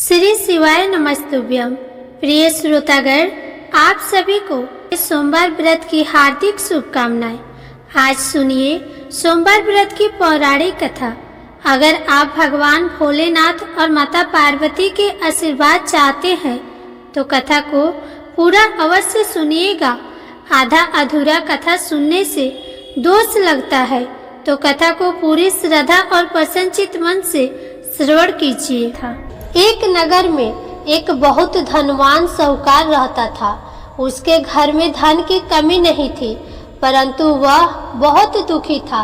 श्री शिवाय नमस्तुभ्यम। प्रिय श्रोतागण, आप सभी को सोमवार व्रत की हार्दिक शुभकामनाएं। आज सुनिए सोमवार व्रत की पौराणिक कथा। अगर आप भगवान भोलेनाथ और माता पार्वती के आशीर्वाद चाहते हैं तो कथा को पूरा अवश्य सुनिएगा। आधा अधूरा कथा सुनने से दोष लगता है, तो कथा को पूरी श्रद्धा और प्रसन्नचित मन से श्रवण कीजिए। एक नगर में एक बहुत धनवान साहूकार रहता था। उसके घर में धन की कमी नहीं थी, परंतु वह बहुत दुखी था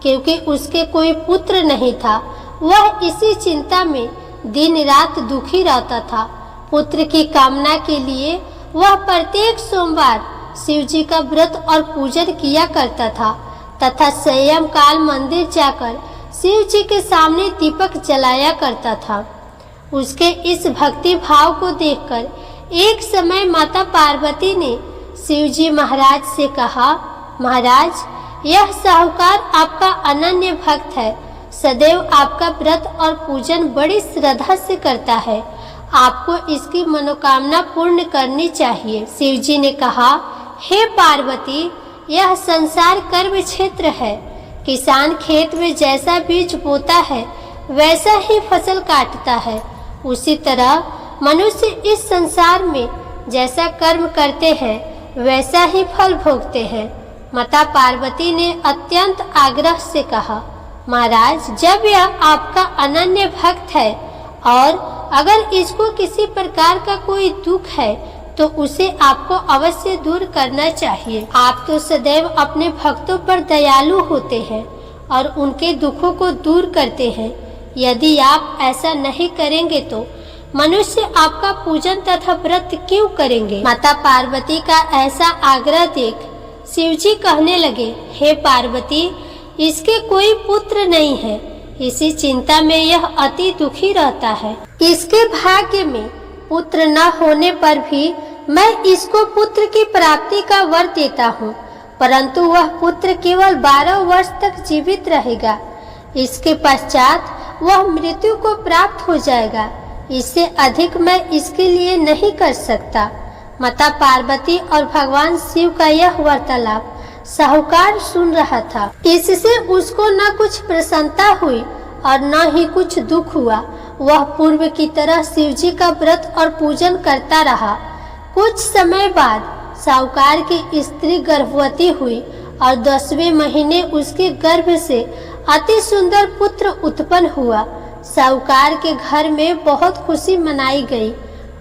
क्योंकि उसके कोई पुत्र नहीं था। वह इसी चिंता में दिन रात दुखी रहता था। पुत्र की कामना के लिए वह प्रत्येक सोमवार शिव जी का व्रत और पूजन किया करता था तथा संयम काल मंदिर जाकर शिव जी के सामने दीपक जलाया करता था। उसके इस भक्ति भाव को देखकर एक समय माता पार्वती ने शिव जी महाराज से कहा, महाराज, यह साहूकार आपका अनन्य भक्त है, सदैव आपका व्रत और पूजन बड़ी श्रद्धा से करता है। आपको इसकी मनोकामना पूर्ण करनी चाहिए। शिव जी ने कहा, हे पार्वती, यह संसार कर्म क्षेत्र है। किसान खेत में जैसा बीज बोता है वैसा ही फसल काटता है। उसी तरह मनुष्य इस संसार में जैसा कर्म करते हैं वैसा ही फल भोगते हैं। माता पार्वती ने अत्यंत आग्रह से कहा, महाराज, जब यह आपका अनन्य भक्त है और अगर इसको किसी प्रकार का कोई दुख है तो उसे आपको अवश्य दूर करना चाहिए। आप तो सदैव अपने भक्तों पर दयालु होते हैं और उनके दुखों को दूर करते हैं। यदि आप ऐसा नहीं करेंगे तो मनुष्य आपका पूजन तथा व्रत क्यों करेंगे। माता पार्वती का ऐसा आग्रह देख शिव जी कहने लगे, हे पार्वती, इसके कोई पुत्र नहीं है, इसी चिंता में यह अति दुखी रहता है। इसके भाग्य में पुत्र न होने पर भी मैं इसको पुत्र की प्राप्ति का वर देता हूँ, परंतु वह पुत्र केवल 12 वर्ष तक जीवित रहेगा। इसके पश्चात वह मृत्यु को प्राप्त हो जाएगा। इससे अधिक मैं इसके लिए नहीं कर सकता। माता पार्वती और भगवान शिव का यह वार्तालाप साहूकार सुन रहा था। इससे उसको न कुछ प्रसन्नता हुई और न ही कुछ दुख हुआ। वह पूर्व की तरह शिव जी का व्रत और पूजन करता रहा। कुछ समय बाद साहूकार की स्त्री गर्भवती हुई और 10वें महीने उसके गर्भ से अति सुंदर पुत्र उत्पन्न हुआ। साहूकार के घर में बहुत खुशी मनाई गई,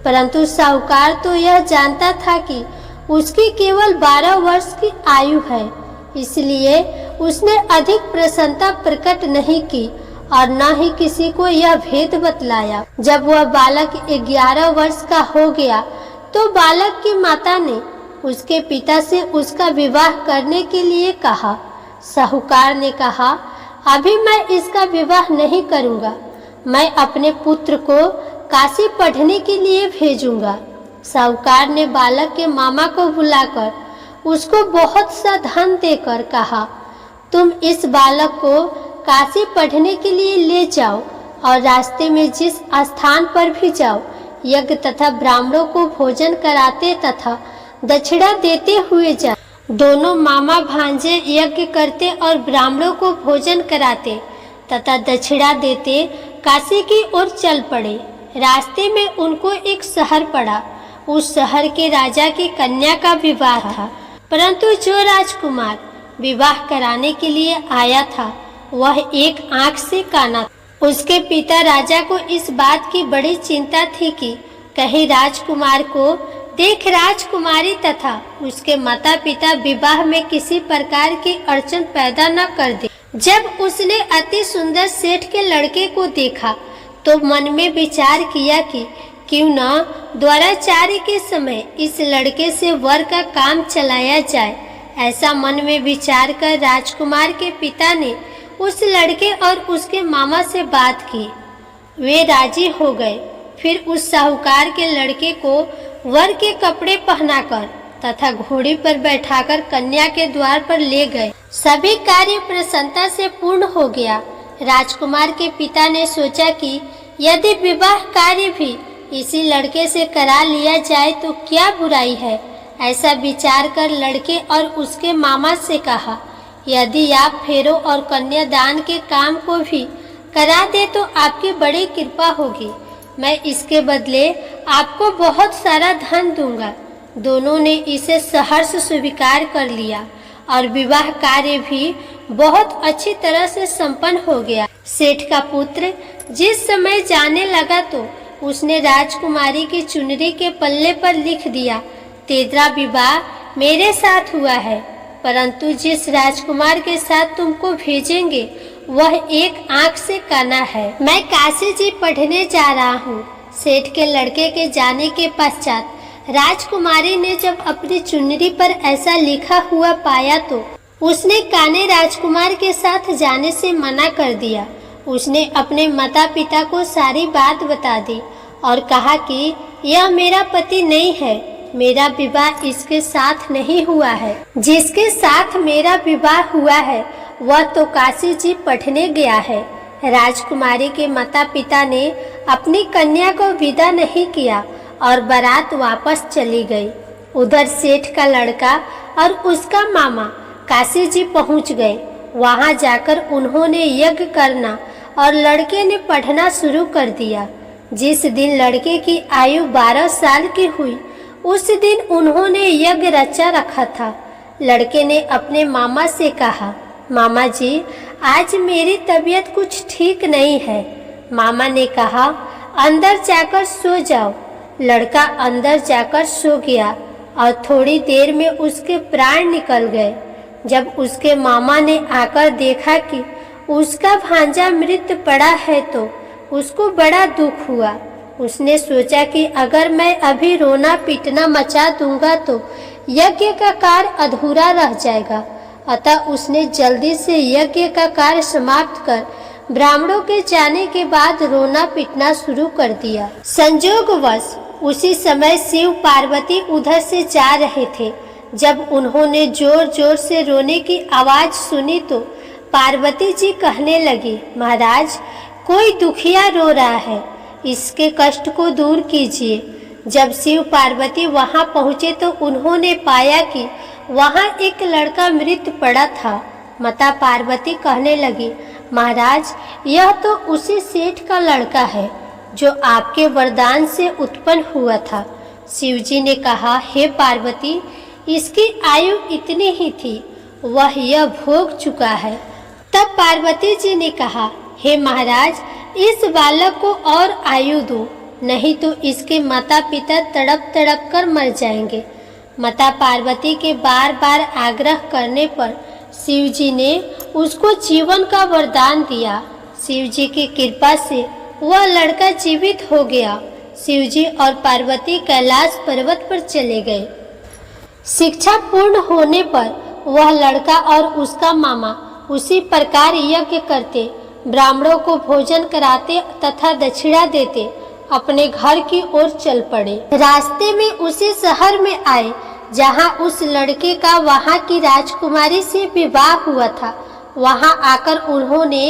परंतु साहूकार तो यह जानता था कि उसकी केवल 12 वर्ष की आयु है, इसलिए उसने अधिक प्रसन्नता प्रकट नहीं की और न ही किसी को यह भेद बतलाया। जब वह बालक 11 वर्ष का हो गया तो बालक की माता ने उसके पिता से उसका विवाह करने के लिए कहा। साहूकार ने कहा, अभी मैं इसका विवाह नहीं करूंगा, मैं अपने पुत्र को काशी पढ़ने के लिए भेजूंगा। साहूकार ने बालक के मामा को बुलाकर उसको बहुत सा धन देकर कहा, तुम इस बालक को काशी पढ़ने के लिए ले जाओ और रास्ते में जिस स्थान पर भी जाओ यज्ञ तथा ब्राह्मणों को भोजन कराते तथा दक्षिणा देते हुए जाओ। दोनों मामा भांजे यज्ञ करते और ब्राह्मणों को भोजन कराते तथा दक्षिणा देते काशी की ओर चल पड़े। रास्ते में उनको एक शहर पड़ा। उस शहर के राजा की कन्या का विवाह था, परंतु जो राजकुमार विवाह कराने के लिए आया था वह एक आंख से काना था। उसके पिता राजा को इस बात की बड़ी चिंता थी कि कहीं राजकुमार को देख राजकुमारी तथा उसके माता पिता विवाह में किसी प्रकार की अड़चन पैदा न कर दे। जब उसने अति सुंदर सेठ के लड़के को देखा तो मन में विचार किया कि क्यों न द्वाराचार्य के समय इस लड़के से वर का काम चलाया जाए। ऐसा मन में विचार कर राजकुमार के पिता ने उस लड़के और उसके मामा से बात की। वे राजी हो गए। फिर उस साहूकार के लड़के को वर के कपड़े पहनाकर तथा घोड़ी पर बैठाकर कन्या के द्वार पर ले गए। सभी कार्य प्रसन्नता से पूर्ण हो गया। राजकुमार के पिता ने सोचा कि यदि विवाह कार्य भी इसी लड़के से करा लिया जाए तो क्या बुराई है। ऐसा विचार कर लड़के और उसके मामा से कहा, यदि आप फेरों और कन्यादान के काम को भी करा दे तो आपकी बड़ी कृपा होगी। मैं इसके बदले आपको बहुत सारा धन दूंगा। दोनों ने इसे सहर्ष स्वीकार कर लिया और विवाह कार्य भी बहुत अच्छी तरह से संपन्न हो गया। सेठ का पुत्र जिस समय जाने लगा तो उसने राजकुमारी की चुनरी के पल्ले पर लिख दिया, तेरा विवाह मेरे साथ हुआ है, परंतु जिस राजकुमार के साथ तुमको भेजेंगे वह एक आंख से काना है। मैं काशी जी पढ़ने जा रहा हूँ। सेठ के लड़के के जाने के पश्चात राजकुमारी ने जब अपनी चुनरी पर ऐसा लिखा हुआ पाया तो उसने काने राजकुमार के साथ जाने से मना कर दिया। उसने अपने माता पिता को सारी बात बता दी और कहा कि यह मेरा पति नहीं है, मेरा विवाह इसके साथ नहीं हुआ है। जिसके साथ मेरा विवाह हुआ है वह तो काशी जी पढ़ने गया है। राजकुमारी के माता पिता ने अपनी कन्या को विदा नहीं किया और बारात वापस चली गई। उधर सेठ का लड़का और उसका मामा काशी जी पहुंच गए। वहां जाकर उन्होंने यज्ञ करना और लड़के ने पढ़ना शुरू कर दिया। जिस दिन लड़के की आयु 12 साल की हुई उस दिन उन्होंने यज्ञ रचा रखा था। लड़के ने अपने मामा से कहा, मामा जी आज मेरी तबीयत कुछ ठीक नहीं है। मामा ने कहा, अंदर जाकर सो जाओ। लड़का अंदर जाकर सो गया और थोड़ी देर में उसके प्राण निकल गए। जब उसके मामा ने आकर देखा कि उसका भांजा मृत पड़ा है तो उसको बड़ा दुख हुआ। उसने सोचा कि अगर मैं अभी रोना पीटना मचा दूंगा तो यज्ञ का कार्य अधूरा रह जाएगा। अतः उसने जल्दी से यज्ञ का कार्य समाप्त कर ब्राह्मणों के जाने के बाद रोना पीटना शुरू कर दिया। संयोगवश उसी समय शिव पार्वती उधर से जा रहे थे। जब उन्होंने जोर जोर से रोने की आवाज सुनी तो पार्वती जी कहने लगी, महाराज कोई दुखिया रो रहा है, इसके कष्ट को दूर कीजिए। जब शिव पार्वती वहां पहुंचे तो उन्होंने पाया कि वहां एक लड़का मृत पड़ा था। माता पार्वती कहने लगी, महाराज यह तो उसी सेठ का लड़का है जो आपके वरदान से उत्पन्न हुआ था। शिवजी ने कहा, हे पार्वती इसकी आयु इतनी ही थी, वह यह भोग चुका है। तब पार्वती जी ने कहा, हे महाराज इस बालक को और आयु दो, नहीं तो इसके माता पिता तड़प तड़प कर मर जाएंगे। माता पार्वती के बार बार आग्रह करने पर शिवजी ने उसको जीवन का वरदान दिया। शिवजी की कृपा से वह लड़का जीवित हो गया। शिवजी और पार्वती कैलाश पर्वत पर चले गए। शिक्षा पूर्ण होने पर वह लड़का और उसका मामा उसी प्रकार यज्ञ करते, ब्राह्मणों को भोजन कराते तथा दक्षिणा देते अपने घर की ओर चल पड़े। रास्ते में उसी शहर में आए जहां उस लड़के का वहां की राजकुमारी से विवाह हुआ था। वहां आकर उन्होंने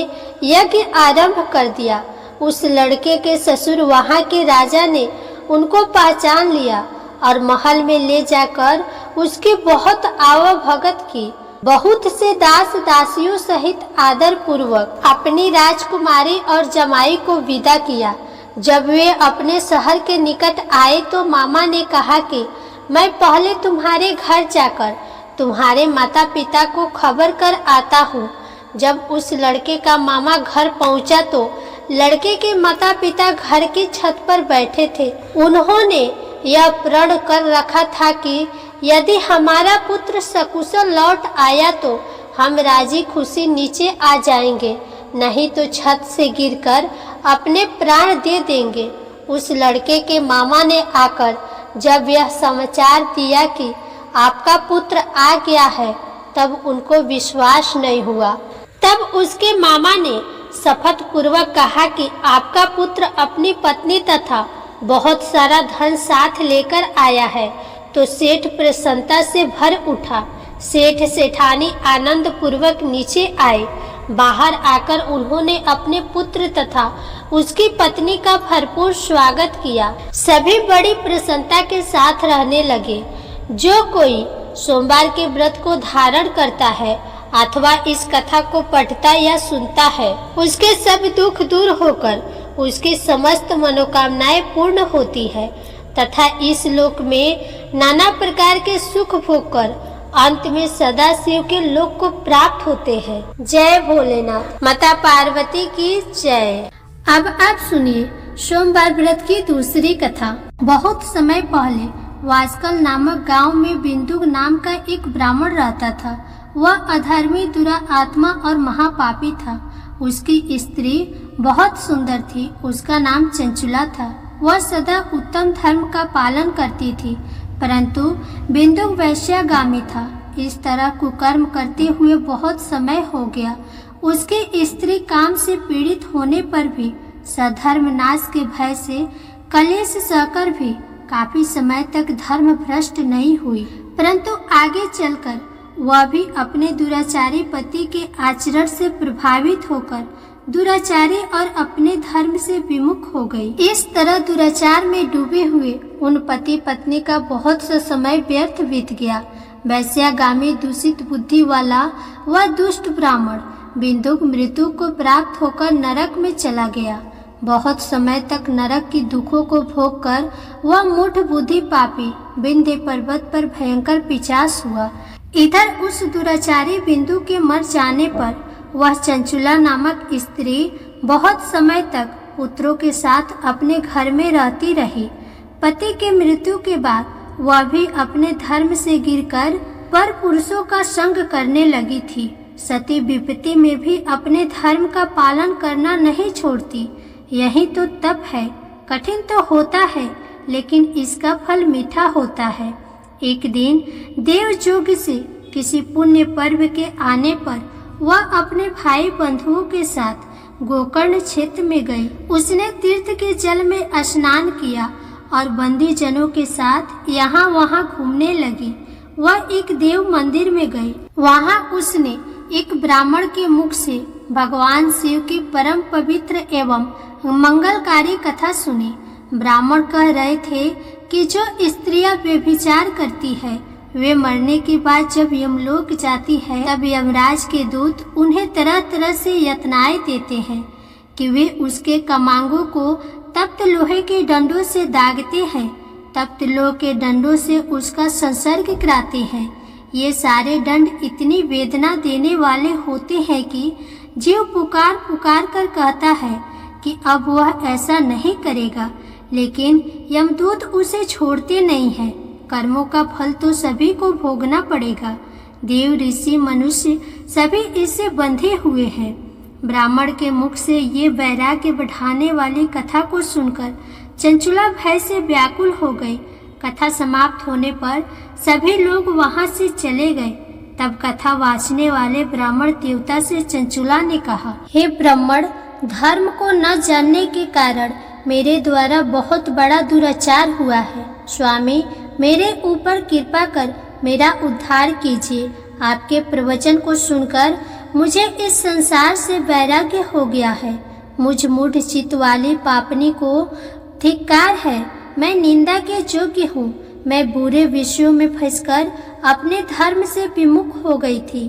यज्ञ आरंभ कर दिया। उस लड़के के ससुर वहां के राजा ने उनको पहचान लिया और महल में ले जाकर उसकी बहुत आवभगत की। बहुत से दास दासियों सहित आदर पूर्वक अपनी राजकुमारी और जमाई को विदा किया। जब वे अपने शहर के निकट आए तो मामा ने कहा कि मैं पहले तुम्हारे घर जाकर तुम्हारे माता पिता को खबर कर आता हूँ। जब उस लड़के का मामा घर पहुँचा तो लड़के के माता पिता घर की छत पर बैठे थे। उन्होंने यह प्रण कर रखा था कि यदि हमारा पुत्र सकुशल लौट आया तो हम राजी खुशी नीचे आ जाएंगे, नहीं तो छत से गिरकर अपने प्राण दे देंगे। उस लड़के के मामा ने आकर जब यह समाचार दिया कि आपका पुत्र आ गया है तब उनको विश्वास नहीं हुआ। तब उसके मामा ने शपथ पूर्वक कहा कि आपका पुत्र अपनी पत्नी तथा बहुत सारा धन साथ लेकर आया है। तो सेठ प्रसन्नता से भर उठा। सेठ सेठानी आनंद पूर्वक नीचे आए बाहर आकर उन्होंने अपने पुत्र तथा उसकी पत्नी का भरपूर स्वागत किया। सभी बड़ी प्रसन्नता के साथ रहने लगे। जो कोई सोमवार के व्रत को धारण करता है अथवा इस कथा को पढ़ता या सुनता है, उसके सब दुख दूर होकर उसकी समस्त मनोकामनाएं पूर्ण होती है तथा इस लोक में नाना प्रकार के सुख भोगकर अंत में सदा शिव के लोक को प्राप्त होते हैं। जय भोलेनाथ। माता पार्वती की जय। अब आप सुनिए सोमवार व्रत की दूसरी कथा। बहुत समय पहले वास्कल नामक गांव में बिंदु नाम का एक ब्राह्मण रहता था। वह अधर्मी, दुरात्मा और महापापी था। उसकी स्त्री बहुत सुंदर थी। उसका नाम चंचुला था। वह सदा उत्तम धर्म का पालन करती थी, परंतु बिंदु वैश्यागामी था। इस तरह कुकर्म करते हुए बहुत समय हो गया। उसकी स्त्री काम से पीड़ित होने पर भी सधर्म नाश के भय से कलेश सहकर भी काफी समय तक धर्म भ्रष्ट नहीं हुई, परंतु आगे चलकर वह भी अपने दुराचारी पति के आचरण से प्रभावित होकर दुराचारी और अपने धर्म से विमुख हो गई। इस तरह दुराचार में डूबे हुए उन पति पत्नी का बहुत सा समय व्यर्थ बीत गया। वैश्यागामी, दूषित बुद्धि वाला वह दुष्ट ब्राह्मण बिंदुक मृत्यु को प्राप्त होकर नरक में चला गया। बहुत समय तक नरक की दुखों को भोग कर वह मूढ़ बुद्धि पापी विंध्य पर्वत पर भयंकर पिशाच हुआ। इधर उस दुराचारी बिंदु के मर जाने पर वह चंचुला नामक स्त्री बहुत समय तक पुत्रों के साथ अपने घर में रहती रही। पति के मृत्यु के बाद वह भी अपने धर्म से गिरकर पर पुरुषों का संग करने लगी थी। सती विपत्ति में भी अपने धर्म का पालन करना नहीं छोड़ती। यही तो तप है। कठिन तो होता है, लेकिन इसका फल मीठा होता है। एक दिन देवयोग से किसी पुण्य पर्व के आने पर वह अपने भाई बंधुओं के साथ गोकर्ण क्षेत्र में गई। उसने तीर्थ के जल में स्नान किया और बंदी जनों के साथ यहाँ वहाँ घूमने लगी। वह एक देव मंदिर में गई। वहाँ उसने एक ब्राह्मण के मुख से भगवान शिव की परम पवित्र एवं मंगलकारी कथा सुनी। ब्राह्मण कह रहे थे कि जो स्त्रियां व्यभिचार करती है वे मरने के बाद जब यमलोक जाती है तब यमराज के दूत उन्हें तरह तरह से यातनाएं देते हैं कि वे उसके कमांगों को तप्त लोहे के डंडों से दागते हैं, तप्त लोहे के डंडों से उसका संसर्ग कराते हैं। ये सारे दंड इतनी वेदना देने वाले होते हैं कि जीव पुकार पुकार कर कहता है कि अब वह ऐसा नहीं करेगा, लेकिन यमदूत उसे छोड़ते नहीं हैं। कर्मों का फल तो सभी को भोगना पड़ेगा। देव, ऋषि, मनुष्य सभी इससे बंधे हुए हैं। ब्राह्मण के मुख से ये वैराग्य बढ़ाने वाली कथा को सुनकर चंचुला भय से व्याकुल हो गई। कथा समाप्त होने पर सभी लोग वहां से चले गए। तब कथा वाचने वाले ब्राह्मण देवता से चंचुला ने कहा, हे ब्राह्मण, धर्म को न जानने के कारण मेरे द्वारा बहुत बड़ा दुराचार हुआ है। स्वामी, मेरे ऊपर कृपा कर मेरा उद्धार कीजिए। आपके प्रवचन को सुनकर मुझे इस संसार से वैराग्य हो गया है। मुझ मूढ़ चित्त वाली पापनी को धिक्कार है। मैं निंदा के योग्य हूँ। मैं बुरे विषयों में फंसकर अपने धर्म से विमुख हो गई थी।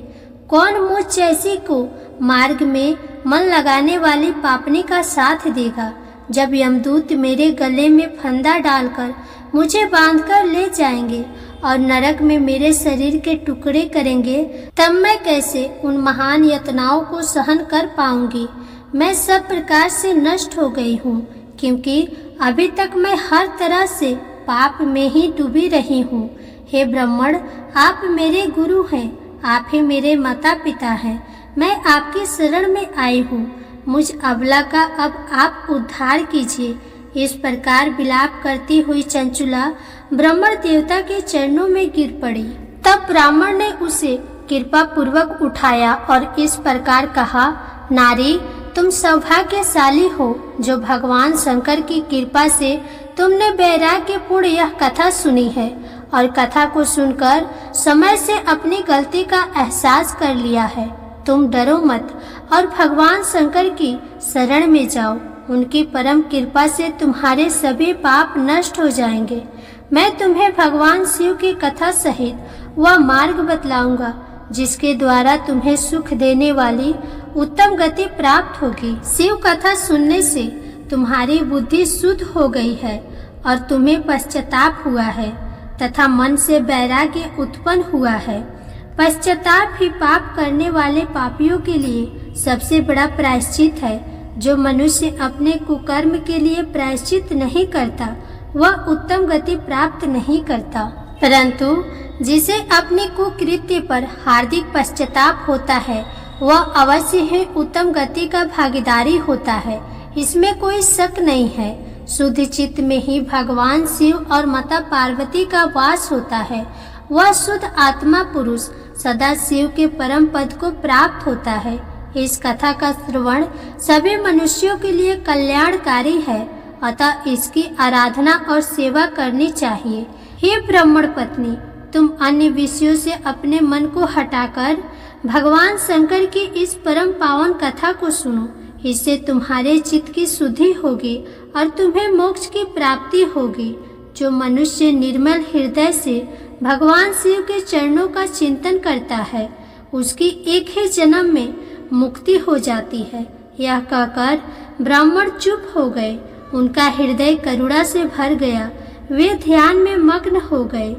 कौन मुझ जैसी को मार्ग में मन लगाने वाली पापनी का साथ देगा? जब यमदूत मेरे गले में फंदा डालकर मुझे बांधकर ले जाएंगे और नरक में मेरे शरीर के टुकड़े करेंगे, तब मैं कैसे उन महान यातनाओं को सहन कर पाऊंगी? मैं सब प्रकार से नष्ट हो गई हूँ, क्योंकि अभी तक मैं हर तरह से पाप में ही डूबी रही हूँ। हे ब्राह्मण, आप मेरे गुरु हैं, आप ही मेरे माता पिता हैं। मैं आपकी शरण में आई हूँ। मुझ अबला का अब आप उद्धार कीजिए। इस प्रकार विलाप करती हुई चंचुला ब्राह्मण देवता के चरणों में गिर पड़ी। तब ब्राह्मण ने उसे कृपा पूर्वक उठाया और इस प्रकार कहा, नारी, तुम सौभाग्यशाली हो जो भगवान शंकर की कृपा से तुमने वैराग्यपूर्ण यह कथा सुनी है और कथा को सुनकर समय से अपनी गलती का एहसास कर लिया है। तुम डरो मत, और भगवान शंकर की शरण में जाओ। उनकी परम कृपा से तुम्हारे सभी पाप नष्ट हो जाएंगे। मैं तुम्हें भगवान शिव की कथा सहित वह मार्ग बतलाऊंगा जिसके द्वारा तुम्हें सुख देने वाली उत्तम गति प्राप्त होगी। शिव कथा सुनने से तुम्हारी बुद्धि शुद्ध हो गई है और तुम्हें पश्चाताप हुआ है तथा मन से वैराग्य उत्पन्न हुआ है। पश्चाताप ही पाप करने वाले पापियों के लिए सबसे बड़ा प्रायश्चित है। जो मनुष्य अपने कुकर्म के लिए प्रायश्चित नहीं करता वह उत्तम गति प्राप्त नहीं करता, परंतु जिसे अपने कुकृत्य पर हार्दिक पश्चाताप होता है वह अवश्य ही उत्तम गति का भागीदारी होता है। इसमें कोई शक नहीं है। शुद्ध चित्त में ही भगवान शिव और माता पार्वती का वास होता है। वह शुद्ध आत्मा पुरुष सदा शिव के परम पद को प्राप्त होता है। इस कथा का श्रवण सभी मनुष्यों के लिए कल्याणकारी है, अतः इसकी आराधना और सेवा करनी चाहिए। हे ब्राह्मण पत्नी, तुम अन्य विषयों से अपने मन को हटाकर भगवान शंकर की इस परम पावन कथा को सुनो। इससे तुम्हारे चित्त की शुद्धि होगी और तुम्हें मोक्ष की प्राप्ति होगी। जो मनुष्य निर्मल हृदय से भगवान शिव के चरणों का चिंतन करता है उसकी एक ही जन्म में मुक्ति हो जाती है। यह कहकर ब्राह्मण चुप हो गए। उनका हृदय करुणा से भर गया। वे ध्यान में मग्न हो गए।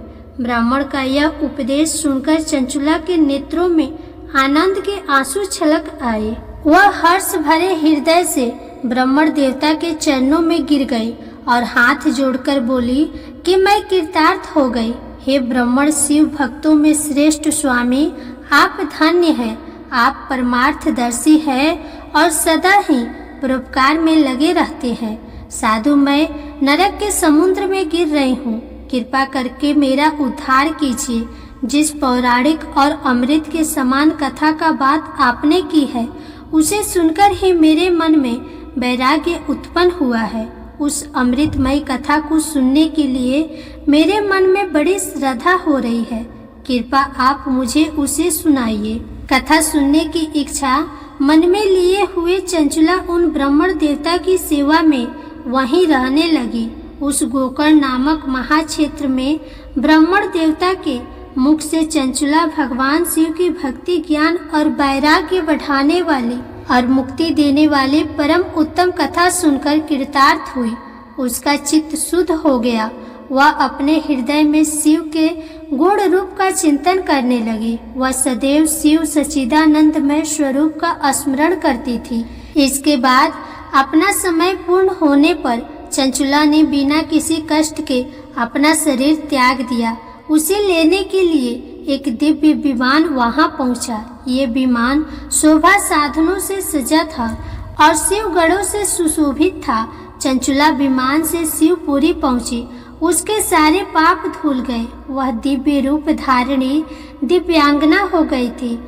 ब्राह्मण का यह उपदेश सुनकर चंचुला के नेत्रों में आनंद के आंसू छलक आए। वह हर्ष भरे हृदय से ब्राह्मण देवता के चरणों में गिर गई और हाथ जोड़कर बोली कि मैं कृतार्थ हो गई। हे ब्राह्मण शिव भक्तों में श्रेष्ठ स्वामी, आप धन्य हैं। आप परमार्थदर्शी हैं और सदा ही परोपकार में लगे रहते हैं। साधु, मैं नरक के समुद्र में गिर रही हूँ। कृपा करके मेरा उद्धार कीजिए। जिस पौराणिक और अमृत के समान कथा का बात आपने की है उसे सुनकर ही मेरे मन में वैराग्य उत्पन्न हुआ है। उस अमृतमय कथा को सुनने के लिए मेरे मन में बड़ी श्रद्धा हो रही है। कृपा आप मुझे उसे सुनाइए। कथा सुनने की इच्छा मन में लिए हुए चंचुला उन ब्राह्मण देवता की सेवा में वहीं रहने लगी। उस गोकर्ण नामक महाक्षेत्र में ब्राह्मण देवता के मुख से चंचुला भगवान शिव की भक्ति, ज्ञान और वैराग्य बढ़ाने वाली और मुक्ति देने वाली परम उत्तम कथा सुनकर कृतार्थ हुई। उसका चित्त शुद्ध हो गया। वह अपने हृदय में शिव के गुण रूप का चिंतन करने लगी। वह सदैव शिव सच्चिदानंदमय स्वरूप का स्मरण करती थी। इसके बाद अपना समय पूर्ण होने पर चंचुला ने बिना किसी कष्ट के अपना शरीर त्याग दिया। उसे लेने के लिए एक दिव्य विमान वहां पहुंचा। ये विमान शोभा साधनों से सजा था और शिव गणों से सुशोभित था। चंचुला विमान से शिवपुरी पहुंची। उसके सारे पाप धुल गए। वह दिव्य रूप धारिणी दिव्यांगना हो गई थी।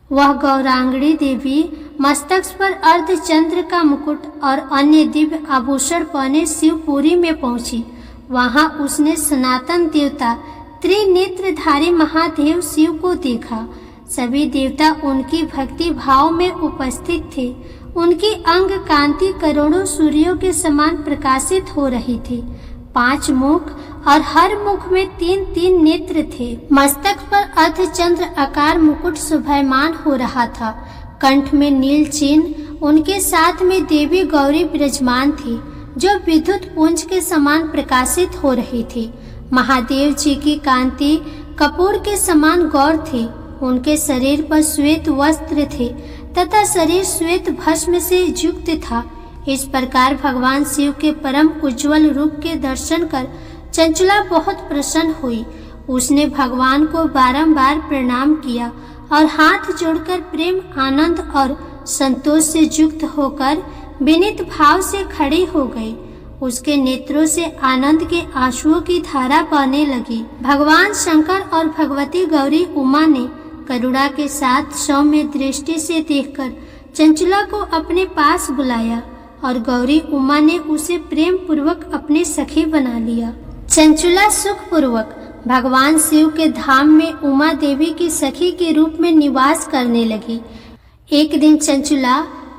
वह गौरांगड़ी देवी मस्तक पर अर्धचंद्र का मुकुट और अन्य दिव्य आभूषण पहने शिवपुरी में पहुंची। वहां उसने सनातन देवता त्रिनेत्रधारी महादेव शिव को देखा। सभी देवता उनकी भक्ति भाव में उपस्थित थे। उनकी अंग कांति करोड़ों सूर्यों के समान प्रकाशित हो रही थी। 5 मुख और हर मुख में 3-3 नेत्र थे। मस्तक पर अर्धचंद्र आकार मुकुट शोभायमान हो रहा था। कंठ में नील चिन्ह। उनके साथ में देवी गौरी विराजमान थी जो विद्युत पुंज के समान प्रकाशित हो रही थी। महादेव जी की कांति कपूर के समान गौर थी। उनके शरीर पर श्वेत वस्त्र थे तथा शरीर श्वेत भस्म से युक्त था। इस प्रकार भगवान शिव के परम उज्जवल रूप के दर्शन कर चंचुला बहुत प्रसन्न हुई। उसने भगवान को बारंबार प्रणाम किया और हाथ जोड़कर प्रेम, आनंद और संतोष से युक्त होकर विनीत भाव से खड़ी हो गई। उसके नेत्रों से आनंद के आंसुओं की धारा बहने लगी। भगवान शंकर और भगवती गौरी उमा ने करुणा के साथ सौम्य दृष्टि से देखकर चंचुला को अपने पास बुलाया और गौरी उमा ने उसे प्रेम पूर्वक अपने सखी बना लिया। चंचुला सुख पूर्वक भगवान शिव के धाम में उमा देवी की सखी के रूप में निवास करने लगी। एक दिन चंचुला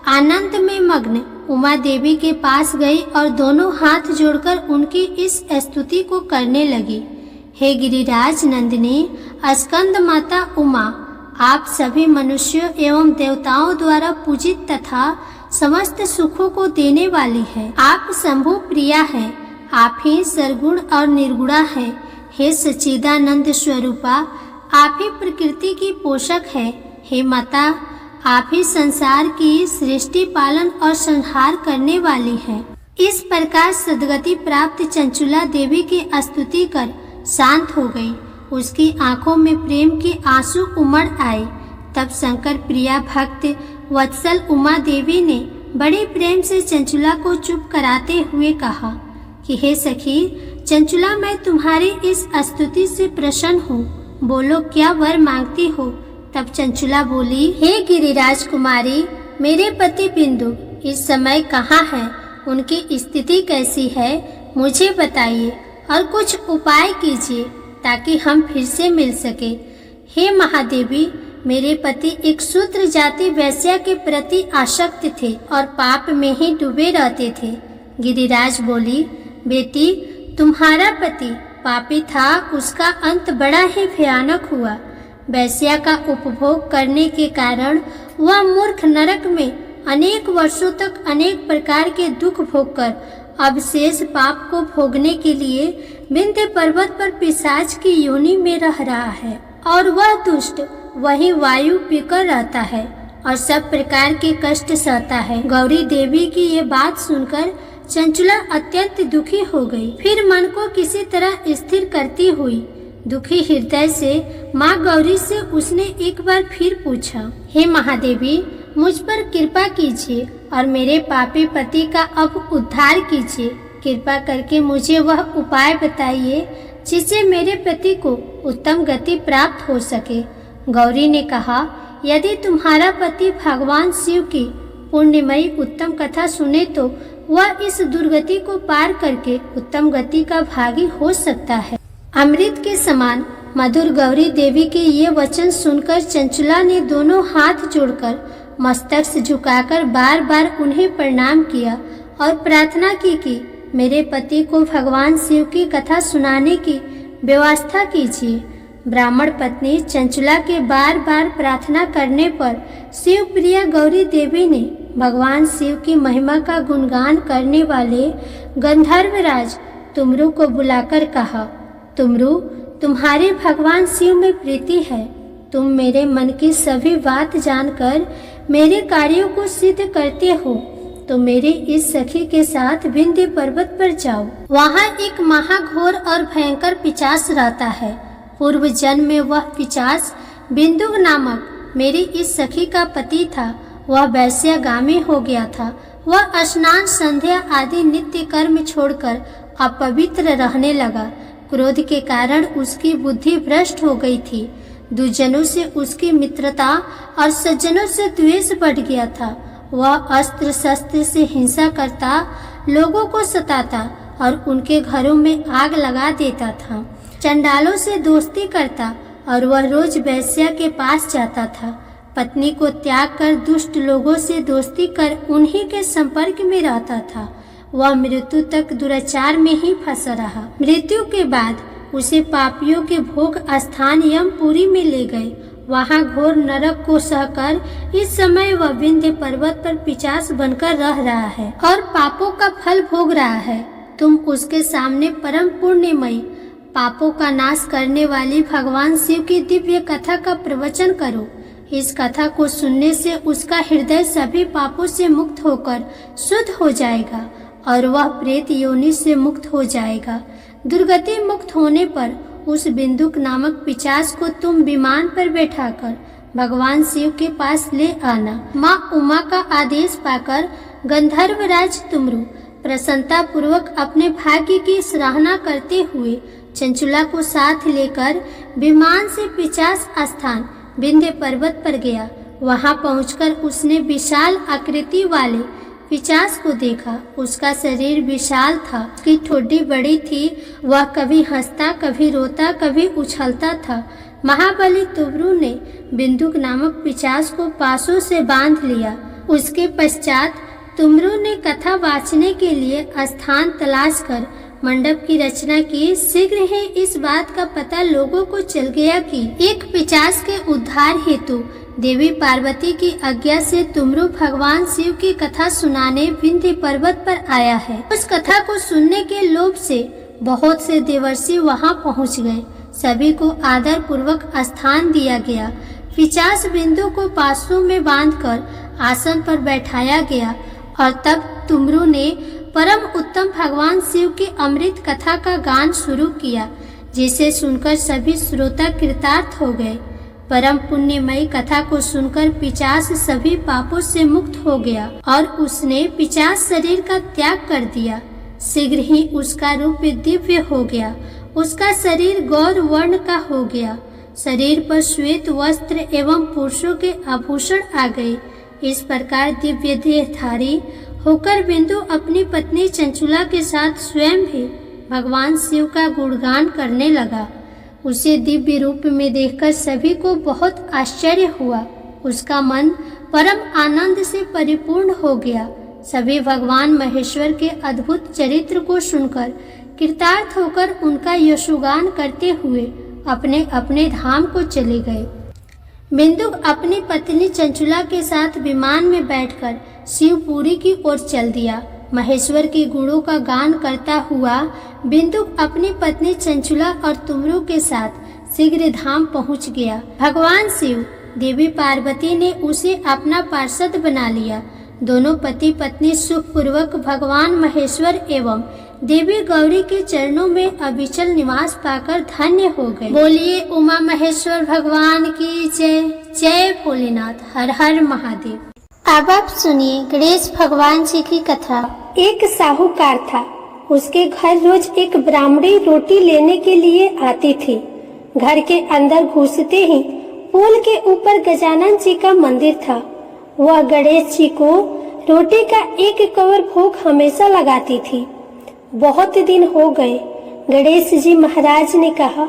आनंद में मग्न उमा देवी के पास गई और दोनों हाथ जोड़कर उनकी इस स्तुति को करने लगी। हे गिरिराज नंदिनी स्कंद माता उमा, आप सभी मनुष्यों एवं देवताओं द्वारा पूजित तथा समस्त सुखों को देने वाली है। आप शंभु प्रिया है, आप ही सरगुण और निर्गुणा है। हे सच्चिदानंद स्वरूपा, आप ही प्रकृति की पोषक है। हे माता, आप ही संसार की सृष्टि पालन और संहार करने वाली हैं। इस प्रकार सद्गति प्राप्त चंचुला देवी की स्तुति कर शांत हो गई। उसकी आंखों में प्रेम के आंसू उमड़ आए। तब शंकर प्रिया भक्त वत्सल उमा देवी ने बड़े प्रेम से चंचुला को चुप कराते हुए कहा कि हे सखी चंचुला, मैं तुम्हारी इस स्तुति से प्रसन्न हूँ। बोलो क्या वर मांगती हो। तब चंचुला बोली, हे गिरिराज कुमारी, मेरे पति बिंदु इस समय कहाँ है, उनकी स्थिति कैसी है, मुझे बताइए और कुछ उपाय कीजिए ताकि हम फिर से मिल सके। हे महादेवी, मेरे पति एक शूद्र जाति वैश्या के प्रति आसक्त थे और पाप में ही डूबे रहते थे। गिरिराज बोली, बेटी तुम्हारा पति पापी था, उसका अंत बड़ा ही भयानक हुआ। वैश्या का उपभोग करने के कारण वह मूर्ख नरक में अनेक वर्षों तक अनेक प्रकार के दुख भोगकर अब शेष पाप को भोगने के लिए विंध्य पर्वत पर पिशाच की योनि में रह रहा है और वह दुष्ट वही वायु पीकर रहता है और सब प्रकार के कष्ट सहता है। गौरी देवी की ये बात सुनकर चंचुला अत्यंत दुखी हो गई। फिर मन को किसी तरह स्थिर करती हुई दुखी हृदय से माँ गौरी से उसने एक बार फिर पूछा, हे महादेवी, मुझ पर कृपा कीजिए और मेरे पापी पति का अब उद्धार कीजिए। कृपा करके मुझे वह उपाय बताइए जिससे मेरे पति को उत्तम गति प्राप्त हो सके। गौरी ने कहा, यदि तुम्हारा पति भगवान शिव की पुण्यमयी उत्तम कथा सुने तो वह इस दुर्गति को पार करके उत्तम गति का भागी हो सकता है। अमृत के समान मधुर गौरी देवी के ये वचन सुनकर चंचुला ने दोनों हाथ जोड़कर मस्तक से झुकाकर बार बार उन्हें प्रणाम किया और प्रार्थना की कि मेरे पति को भगवान शिव की कथा सुनाने की व्यवस्था कीजिए। ब्राह्मण पत्नी चंचुला के बार बार प्रार्थना करने पर शिव प्रिया गौरी देवी ने भगवान शिव की महिमा का गुणगान करने वाले गंधर्वराज तुमरु को बुलाकर कहा, तुमरु, तुम्हारे भगवान शिव में प्रीति है। तुम मेरे मन की सभी बात जानकर मेरे कार्यों को सिद्ध करते हो तो मेरी इस सखी के साथ विंध्य पर्वत पर जाओ। वहाँ एक महाघोर और भयंकर पिशाच रहता है। पूर्व जन्म में वह पिशाच बिंदु नामक मेरी इस सखी का पति था। वह वैश्यागामी हो गया था। वह स्नान संध्या आदि नित्य कर्म छोड़कर अपवित्र रहने लगा। क्रोध के कारण उसकी बुद्धि भ्रष्ट हो गई थी। दुर्जनों से उसकी मित्रता और सज्जनों से द्वेष बढ़ गया था। वह अस्त्र शस्त्र से हिंसा करता, लोगों को सताता और उनके घरों में आग लगा देता था। चंडालों से दोस्ती करता और वह रोज वैश्या के पास जाता था। पत्नी को त्याग कर दुष्ट लोगों से दोस्ती कर उन्हीं के संपर्क में रहता था। वह मृत्यु तक दुराचार में ही फंसा रहा। मृत्यु के बाद उसे पापियों के भोग स्थान यमपुरी में ले गए। वहाँ घोर नरक को सहकर इस समय वह विंध्य पर्वत पर पिशाच बनकर रह रहा है और पापों का फल भोग रहा है। तुम उसके सामने परम पुण्यमयी पापों का नाश करने वाली भगवान शिव की दिव्य कथा का प्रवचन करो। इस कथा को सुनने से उसका हृदय सभी पापों से मुक्त होकर शुद्ध हो जाएगा और वह प्रेत योनि से मुक्त हो जाएगा। दुर्गति मुक्त होने पर उस बिंदुक नामक पिशाच को तुम विमान पर बैठाकर भगवान शिव के पास ले आना। माँ उमा का आदेश पाकर गंधर्वराज तुमरु प्रसन्नता पूर्वक अपने भाग्य की सराहना करते हुए चंचुला को साथ लेकर विमान से पिशाच स्थान विंध्य पर्वत पर गया। वहां पहुंचकर उसने विशाल आकृति वाले पिशाच को देखा। उसका शरीर विशाल था, उसकी ठोड़ी बड़ी थी। वह कभी हंसता, कभी रोता, कभी उछलता था। महाबली तुबरू ने बिंदुक नामक पिशाच को पासों से बांध लिया। उसके पश्चात तुमरू ने कथा वाचने के लिए स्थान तलाश कर मंडप की रचना की। शीघ्र ही इस बात का पता लोगों को चल गया कि एक पिशाच के उद्धार हेतु देवी पार्वती की आज्ञा से तुमरू भगवान शिव की कथा सुनाने विंध्य पर्वत पर आया है। उस कथा को सुनने के लोभ से बहुत से देवर्षि वहां पहुंच गए। सभी को आदर पूर्वक स्थान दिया गया। पिशाच बिंदु को पासों में बांधकर आसन पर बैठाया गया और तब तुमरू ने परम उत्तम भगवान शिव की अमृत कथा का गान शुरू किया, जिसे सुनकर सभी श्रोता कृतार्थ हो गए। परम पुण्यमयी कथा को सुनकर पिशाच सभी पापों से मुक्त हो गया और उसने पिशाच शरीर का त्याग कर दिया। शीघ्र ही उसका रूप दिव्य हो गया। उसका शरीर गौर वर्ण का हो गया। शरीर पर श्वेत वस्त्र एवं पुरुषों के आभूषण आ गए। इस प्रकार दिव्य देहधारी होकर बिंदु अपनी पत्नी चंचुला के साथ स्वयं भी भगवान शिव का गुणगान करने लगा। उसे दिव्य रूप में देखकर सभी को बहुत आश्चर्य हुआ। उसका मन परम आनंद से परिपूर्ण हो गया। सभी भगवान महेश्वर के अद्भुत चरित्र को सुनकर कृतार्थ होकर उनका यशोगान करते हुए अपने अपने धाम को चले गए। बिंदुक अपनी पत्नी चंचुला के साथ विमान में बैठकर शिवपुरी की ओर चल दिया। महेश्वर के गुणों का गान करता हुआ बिंदुक अपनी पत्नी चंचुला और तुमरू के साथ शीघ्र धाम पहुंच गया। भगवान शिव देवी पार्वती ने उसे अपना पार्षद बना लिया। दोनों पति पत्नी सुखपूर्वक भगवान महेश्वर एवं देवी गौरी के चरणों में अविचल निवास पाकर धन्य हो गए। बोलिए उमा महेश्वर भगवान की जय। जय भोलेनाथ। हर हर महादेव। अब आप सुनिए गणेश भगवान जी की कथा। एक साहूकार था। उसके घर रोज एक ब्राह्मणी रोटी लेने के लिए आती थी। घर के अंदर घुसते ही पुल के ऊपर गजानन जी का मंदिर था। वह गणेश जी को रोटी का एक कवर भोग हमेशा लगाती थी। बहुत दिन हो गए। गणेश जी महाराज ने कहा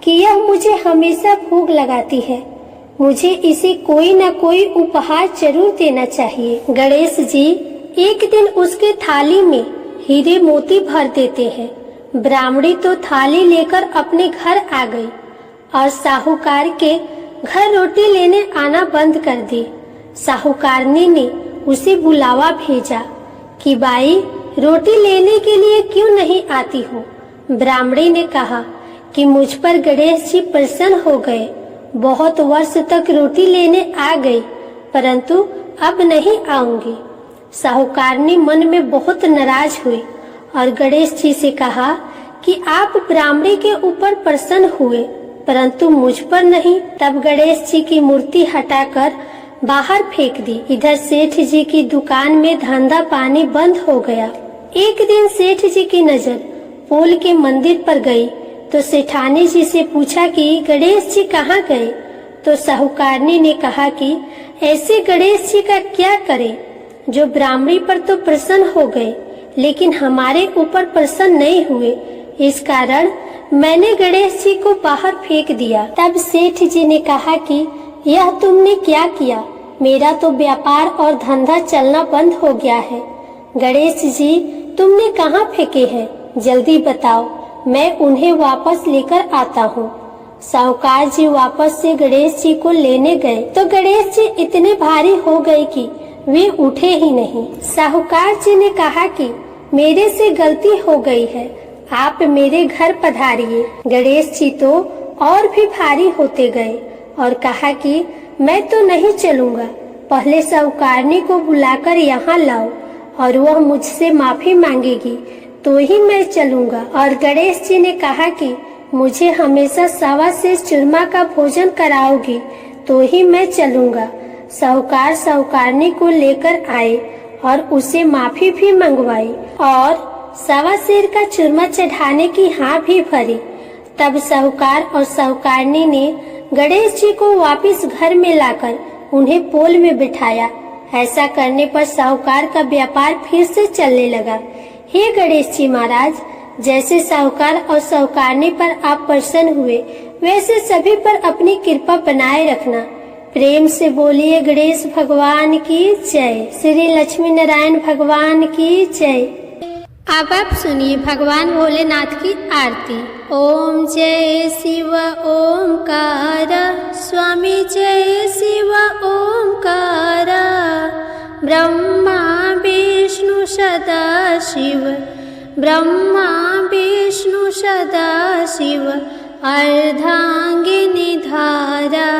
कि यह मुझे हमेशा भोग लगाती है, मुझे इसे कोई न कोई उपहार जरूर देना चाहिए। गणेश जी एक दिन उसके थाली में हीरे मोती भर देते हैं। ब्राह्मणी तो थाली लेकर अपने घर आ गई और साहूकार के घर रोटी लेने आना बंद कर दी। साहूकारनी ने उसे बुलावा भेजा कि बाई रोटी लेने के लिए क्यों नहीं आती हो। ब्राह्मणी ने कहा कि मुझ पर गणेश जी प्रसन्न हो गए। बहुत वर्ष तक रोटी लेने आ गई, परंतु अब नहीं आऊंगी। साहूकारनी मन में बहुत नाराज हुई और गणेश जी से कहा कि आप ब्राह्मणी के ऊपर प्रसन्न हुए, परंतु मुझ पर नहीं। तब गणेश जी की मूर्ति हटाकर बाहर फेंक दी। इधर सेठ जी की दुकान में धंधा पानी बंद हो गया। एक दिन सेठ जी की नजर पोल के मंदिर पर गई तो सेठानी जी से पूछा कि गणेश जी कहाँ गए। तो साहूकारनी ने कहा कि ऐसे गणेश जी का क्या करे जो ब्राह्मणी पर तो प्रसन्न हो गए लेकिन हमारे ऊपर प्रसन्न नहीं हुए। इस कारण मैंने गणेश जी को बाहर फेंक दिया। तब सेठ जी ने कहा कि यह तुमने क्या किया, मेरा तो व्यापार और धंधा चलना बंद हो गया है। गणेश जी तुमने कहाँ फेंके हैं, जल्दी बताओ, मैं उन्हें वापस लेकर आता हूँ। साहूकार जी वापस से गणेश जी को लेने गए तो गणेश जी इतने भारी हो गए कि वे उठे ही नहीं। साहूकार जी ने कहा कि मेरे से गलती हो गई है, आप मेरे घर पधारिए। गणेश जी तो और भी भारी होते गए और कहा कि मैं तो नहीं चलूंगा, पहले साहूकारनी को बुलाकर यहाँ लाओ और वह मुझसे माफी मांगेगी तो ही मैं चलूंगा। और गणेश जी ने कहा कि मुझे हमेशा सवा से चूरमा का भोजन कराओगी तो ही मैं चलूंगा। साहूकार साहूकारनी को लेकर आए और उसे माफी भी मंगवाई और सवा सेर का चूरमा चढ़ाने की हाँ भी भरी। तब साहूकार और साहूकारनी ने गणेश जी को वापस घर में लाकर उन्हें पोल में बिठाया। ऐसा करने पर साहूकार का व्यापार फिर से चलने लगा। हे गणेश जी महाराज, जैसे साहूकार और साहूकारनी पर आप प्रसन्न हुए वैसे सभी पर अपनी कृपा बनाए रखना। प्रेम से बोलिए गणेश भगवान की जय, श्री लक्ष्मी नारायण भगवान की जय। अब आप सुनिए भगवान भोलेनाथ की आरती। ओम जय शिव ओमकार, स्वामी जय शिव ओमकार, ब्रह्मा विष्णु सदा शिव, ब्रह्मा विष्णु सदा शिव, अर्धांगिनी धारा।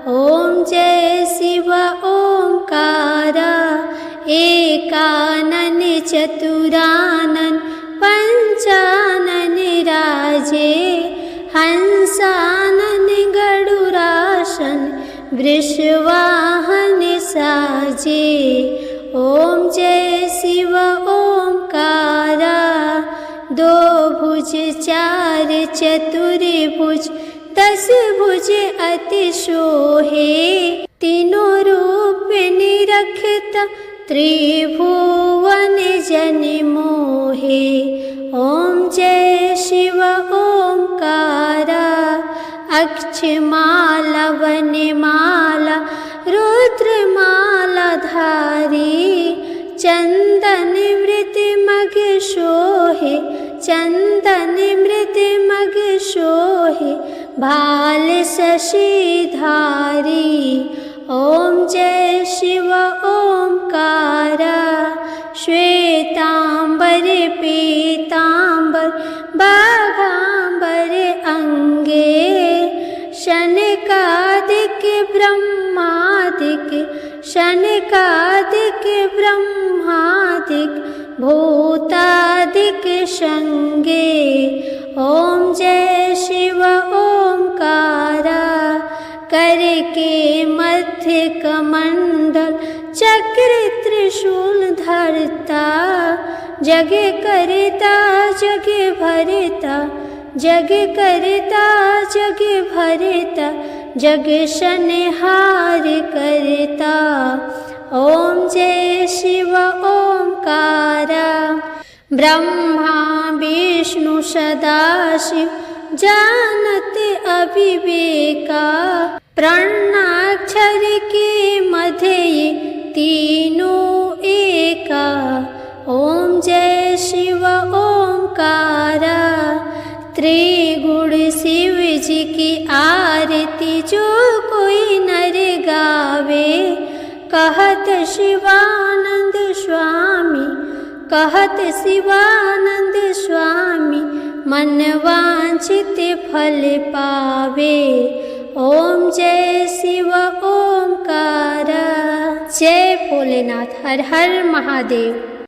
ओम जय शिव ओमकार, एकानन चतुरानन पंचानन राजे, हंसानन गरुरासन वृषवाहन साजे। ओम जय शिव ओमकार, दो भुज चार चतुर्भुज, दस भुज अति शोहे, तीनों रूप निरखत त्रिभुवन जन मोहे। ओम जय शिव ओमकार, अक्षमाला वनमाला रुद्रमाला धारी, चंदन मृत मग शोहे, चंदन मृत मग शोहे, भाल शशि धारी। ओम जय शिव ओमकार, श्वेतांबर पीतांबर बाघांबर अंगे, शनकादिक ब्रह्मादिक, शनकादिक ब्रह्मादिक, भूतादिक संगे। ओम जय शिव ओमकार, करके मध्य कमंडल चक्र त्रिशूल धरता, जग करता जग भरता, जग करता जग भरता, जग संहार करता। ओम जय शिव ओमकार, ब्रह्मा विष्णु सदा शिव, जानत अविवेका, प्रणाक्षर के मध्य तीनों एका। ओम जय शिव ओमकार, त्रिगुण शिव जी की आरती जो कोई नर गावे, कहत शिवानंद स्वामी, कहत शिवानंद स्वामी, मन वांछित फल पावे। ओम जय शिव ओमकार। जय भोलेनाथ, हर हर महादेव।